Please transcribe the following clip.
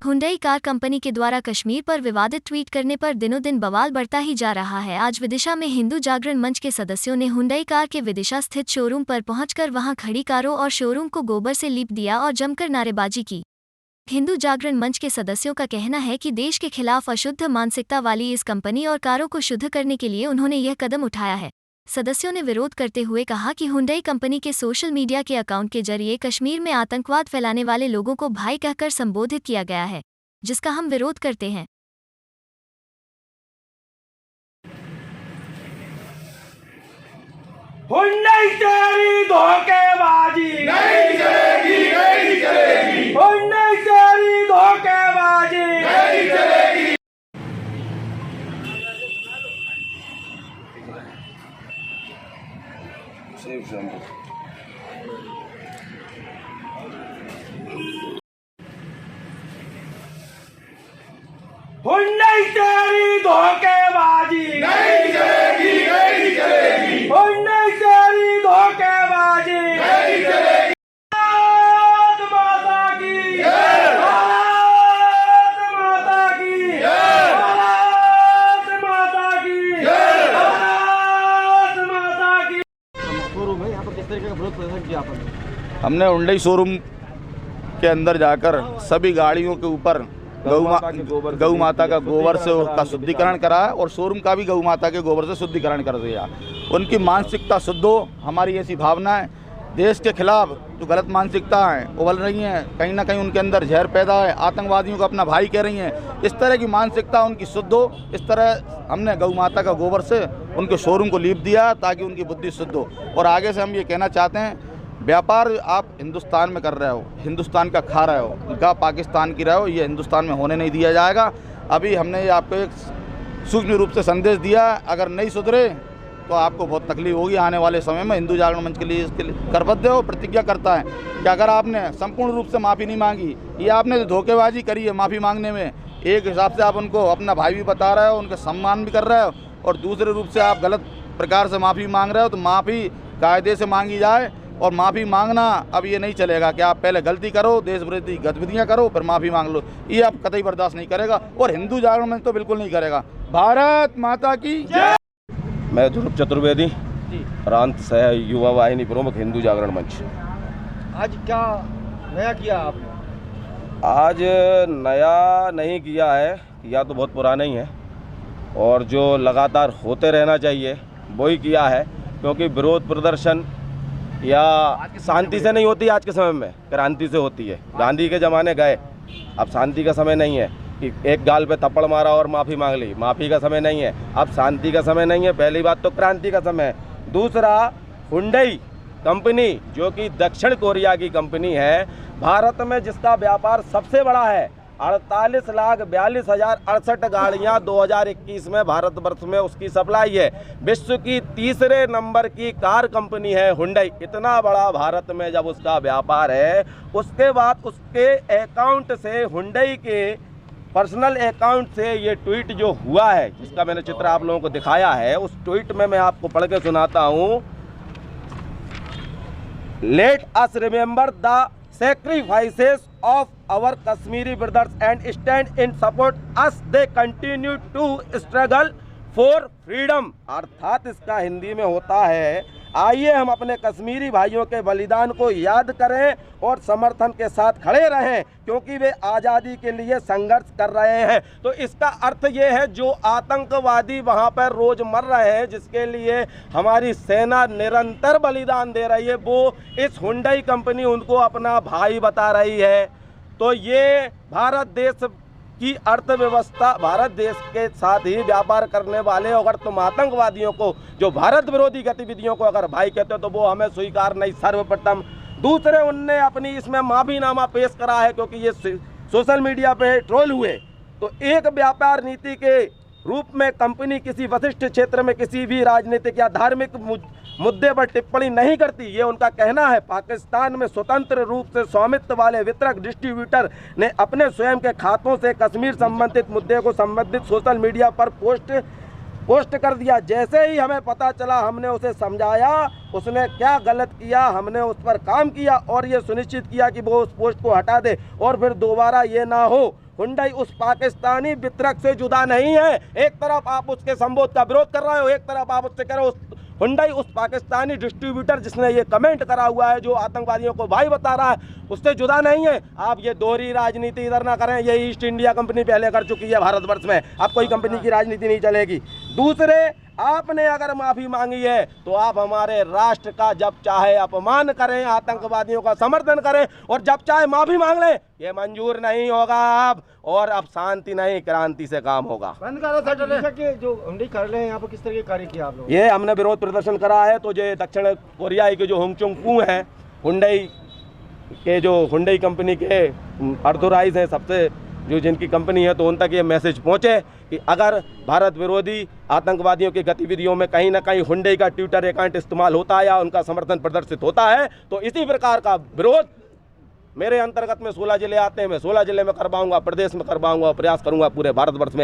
Hyundai car company के द्वारा कश्मीर पर विवादित ट्वीट करने पर दिनों दिन बवाल बढ़ता ही जा रहा है। आज विदिशा में हिंदू जागरण मंच के सदस्यों ने हुंडई कार के विदिशा स्थित शोरूम पर पहुंचकर वहां खड़ी कारों और शोरूम को गोबर से लीप दिया और जमकर नारेबाजी की। हिंदू जागरण मंच के सदस्यों का कहना है कि देश के खिलाफ अशुद्ध मानसिकता वाली इस कंपनी और कारों को शुद्ध करने के लिए उन्होंने यह कदम उठाया है। सदस्यों ने विरोध करते हुए कहा कि हुंडई कंपनी के सोशल मीडिया के अकाउंट के जरिए कश्मीर में आतंकवाद फैलाने वाले लोगों को भाई कहकर संबोधित किया गया है, जिसका हम विरोध करते हैं। हुंडई तेरी धोखेबाजी नहीं चलेगी, नहीं चलेगी, हुंडई तेरी धोखेबाजी नहीं चलेगी। हुंडई तेरी धोखेबाजी नहीं चलेगी, नहीं चलेगी, हुंडई तेरी धोखेबाजी नहीं चलेगी। भारत माता की जय। भारत माता की जय। भारत माता की जय। भारत माता की। शोरूम है यहाँ पर किस तरीके का विरोध प्रदर्शन किया आपने? हमने हुंडई शोरूम के अंदर जाकर सभी गाड़ियों के ऊपर गौ माता का गोबर से उसका शुद्धिकरण कराया और शोरूम का भी गौ माता के गोबर से शुद्धिकरण कर दिया। उनकी मानसिकता शुद्ध हो, हमारी ऐसी भावना है। देश के खिलाफ जो गलत मानसिकता है उबल रही हैं, कहीं ना कहीं उनके अंदर जहर पैदा है, आतंकवादियों को अपना भाई कह रही हैं। इस तरह की मानसिकता उनकी शुद्ध हो, इस तरह हमने गौ माता का गोबर से उनके शोरूम को लीप दिया ताकि उनकी बुद्धि शुद्ध हो। और आगे से हम ये कहना चाहते हैं, व्यापार आप हिंदुस्तान में कर रहे हो, हिंदुस्तान का खा रहे हो, उनका पाकिस्तान की रहे हो, ये हिंदुस्तान में होने नहीं दिया जाएगा। अभी हमने ये आपको एक सूक्ष्म रूप से संदेश दिया, अगर नहीं सुधरे तो आपको बहुत तकलीफ होगी आने वाले समय में। हिंदू जागरण मंच के लिए इसके लिए करबद्ध हो, प्रतिज्ञा करता है कि अगर आपने संपूर्ण रूप से माफ़ी नहीं मांगी, ये आपने जो धोखेबाजी करी है माफ़ी मांगने में, एक हिसाब से आप उनको अपना भाई भी बता रहे हो, उनका सम्मान भी कर रहे हो, और दूसरे रूप से आप गलत प्रकार से माफ़ी मांग रहे हो। तो माफ़ी कायदे से मांगी जाए, और माफ़ी मांगना अब ये नहीं चलेगा कि आप पहले गलती करो, देश विरोधी गतिविधियाँ करो, फिर माफ़ी मांग लो। ये आप कतई बर्दाश्त नहीं करेगा और हिंदू जागरण मंच तो बिल्कुल नहीं करेगा। भारत माता की जय। मैं ध्रुव चतुर्वेदी, प्रांत सह युवा वाहिनी प्रमुख, हिंदू जागरण मंच। आज क्या नया किया आपने? आज नया नहीं किया है, किया तो बहुत पुराना ही है, और जो लगातार होते रहना चाहिए वही किया है। क्योंकि विरोध प्रदर्शन या शांति से नहीं होती, आज के समय में क्रांति से होती है। गांधी के ज़माने गए, अब शांति का समय नहीं है कि एक गाल पे थप्पड़ मारा और माफ़ी मांग ली। माफ़ी का समय नहीं है, अब शांति का समय नहीं है। पहली बात तो क्रांति का समय है। दूसरा, हुंडई कंपनी जो कि दक्षिण कोरिया की कंपनी है, भारत में जिसका व्यापार सबसे बड़ा है, 48,42,068 गाड़ियाँ 2021 में भारतवर्ष में उसकी सप्लाई है। विश्व की तीसरे नंबर की कार कंपनी है हुंडई। इतना बड़ा भारत में जब उसका व्यापार है, उसके बाद उसके अकाउंट से, हुंडई के पर्सनल अकाउंट से ये ट्वीट जो हुआ है, जिसका मैंने चित्र आप लोगों को दिखाया है, उस ट्वीट में मैं आपको पढ़ के सुनाता हूँ। Let us remember the sacrifices of our Kashmiri brothers and stand in support as they continue to struggle for freedom। अर्थात इसका हिंदी में होता है, आइए हम अपने कश्मीरी भाइयों के बलिदान को याद करें और समर्थन के साथ खड़े रहें, क्योंकि वे आज़ादी के लिए संघर्ष कर रहे हैं। तो इसका अर्थ ये है, जो आतंकवादी वहाँ पर रोज़ मर रहे हैं, जिसके लिए हमारी सेना निरंतर बलिदान दे रही है, वो इस हुंडई कंपनी उनको अपना भाई बता रही है। तो ये भारत देश की अर्थव्यवस्था, भारत देश के साथ ही व्यापार करने वाले, अगर तुम आतंकवादियों को, जो भारत विरोधी गतिविधियों को अगर भाई कहते हो, तो वो हमें स्वीकार नहीं, सर्वप्रथम। दूसरे, उनने अपनी इसमें माफीनामा पेश करा है, क्योंकि ये सोशल मीडिया पे ट्रोल हुए। तो एक व्यापार नीति के रूप में कंपनी किसी विशिष्ट क्षेत्र में किसी भी राजनीतिक या धार्मिक मुद्दे पर टिप्पणी नहीं करती, ये उनका कहना है। पाकिस्तान में स्वतंत्र रूप से स्वामित्व वाले वितरक डिस्ट्रीब्यूटर ने अपने स्वयं के खातों से कश्मीर संबंधित मुद्दे को संबंधित सोशल मीडिया पर पोस्ट पोस्ट कर दिया। जैसे ही हमें पता चला, हमने उसे समझाया उसने क्या गलत किया, हमने उस पर काम किया और ये सुनिश्चित किया कि वो उस पोस्ट को हटा दे और फिर दोबारा ये ना हो। हुंडई उस पाकिस्तानी वितरक से जुदा नहीं है। एक तरफ आप उसके संबोध का विरोध कर रहे हो, एक तरफ आप उससे कह रहे हो हुंडई उस पाकिस्तानी डिस्ट्रीब्यूटर जिसने ये कमेंट करा हुआ है, जो आतंकवादियों को भाई बता रहा है, उससे जुदा नहीं है। आप ये दोहरी राजनीति इधर ना करें। ये ईस्ट इंडिया कंपनी पहले कर चुकी है भारतवर्ष में, अब कोई कंपनी की राजनीति नहीं चलेगी। दूसरे, आपने अगर माफ़ी मांगी है तो आप हमारे राष्ट्र का जब चाहे अपमान करें, आतंकवादियों का समर्थन करें और जब चाहे माफ़ी मांग लें, ये मंजूर नहीं होगा अब। और अब शांति नहीं, क्रांति से काम होगा। बंद करो सर के जो हुंडई कार्यालय है यहाँ पर किस तरह के कार्य किया आप लोगों ने? ये हमने विरोध प्रदर्शन करा है। तो जो दक्षिण कोरिया के जो होंगचोंग हैं, हुंडई के जो हुंडई कंपनी के ऑथराइज हैं सबसे, जो जिनकी कंपनी है, तो उन तक ये मैसेज पहुंचे कि अगर भारत विरोधी आतंकवादियों की गतिविधियों में कहीं ना कहीं हुंडई का ट्विटर अकाउंट इस्तेमाल होता है या उनका समर्थन प्रदर्शित होता है, तो इसी प्रकार का विरोध मेरे अंतर्गत में 16 जिले आते हैं, मैं 16 जिले में करवाऊंगा, प्रदेश में करवाऊंगा, प्रयास करूंगा पूरे भारतवर्ष में।